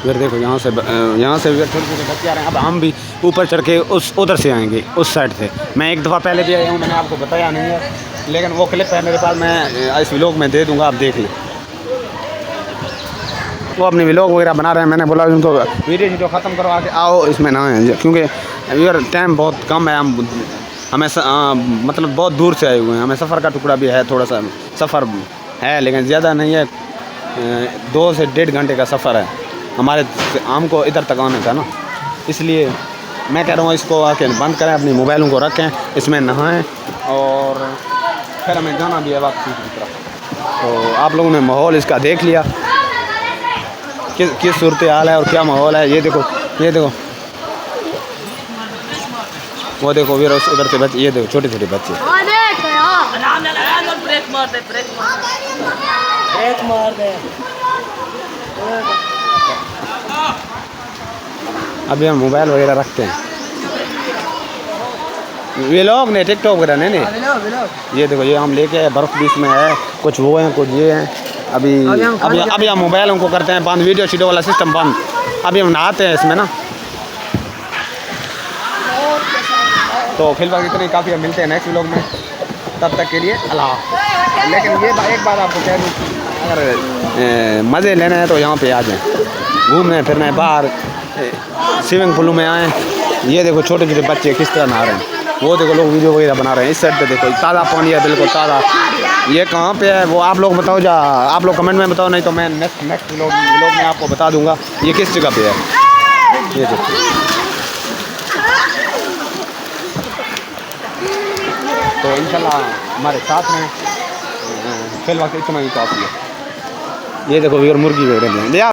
फिर देखो यहाँ से छोटे छोटे बच्चे आ रहे हैं। अब हम भी ऊपर चढ़ के उधर से आएंगे, उस साइड से। मैं एक दफ़ा पहले भी आया हूँ, मैंने आपको बताया नहीं है, लेकिन वो क्लिप है मेरे पास, मैं इस व्लॉग में दे दूँगा, आप देख लें। वो अपनी व्लॉग वगैरह बना रहे हैं, मैंने बोला उनको वीडियो ख़त्म करो, आके आओ इसमें ना है, क्योंकि यार टाइम बहुत कम है। हमें मतलब बहुत दूर से आए हुए हैं, हमें सफ़र का टुकड़ा भी है, थोड़ा सा सफ़र है, लेकिन ज़्यादा नहीं है। 2 से 1.5 घंटे का सफ़र है हमारे हमको इधर तक आने का ना। इसलिए मैं कह रहा हूँ इसको आके बंद करें, अपनी मोबाइलों को रखें, इसमें नहाएं और फिर हमें जाना भी है वापसी की तरफ। तो आप लोगों ने माहौल इसका देख लिया, किस सूरत हाल है और क्या माहौल है। ये देखो वो देखो वीर उधर से बच्चे, ये देखो छोटे छोटे बच्चे। ब्रेक मार दे। अभी हम मोबाइल वगैरह रखते हैं, ये लोग ने टिकटॉक वगैरह नहीं। ये देखो ये हम लेके आए, बर्फ़ बीच में है, कुछ वो हैं कुछ ये हैं। अभी हम मोबाइल उनको करते हैं बंद, वीडियो शीडियो वाला सिस्टम बंद। अभी हम नहाते हैं इसमें ना। तो फिलहाल इतने काफ़ी, हम मिलते हैं नेक्स्ट व्लॉग में, तब तक के लिए अल्लाह। लेकिन ये एक बात आपको कह दूँ, अगर मज़े लेने हैं तो यहाँ पे आ जाएं, घूमने फिरने बाहर स्विमिंग पूल में आएँ। ये देखो छोटे छोटे बच्चे किस तरह नहा रहे हैं, वो देखो लोग वीडियो वगैरह बना रहे हैं। इस साइड पे देखो ताज़ा पानी है, बिल्कुल ताज़ा। ये कहाँ पे है वो आप लोग बताओ, आप लोग कमेंट में बताओ, नहीं तो मैं नेक्स्ट व्लॉग में आपको बता दूँगा ये किस जगह पे है। ये देखो तो इंशाल्लाह हमारे साथ में फिलहाल इतना ही काफ़ी है। ये देखो मुर्गी वगैरह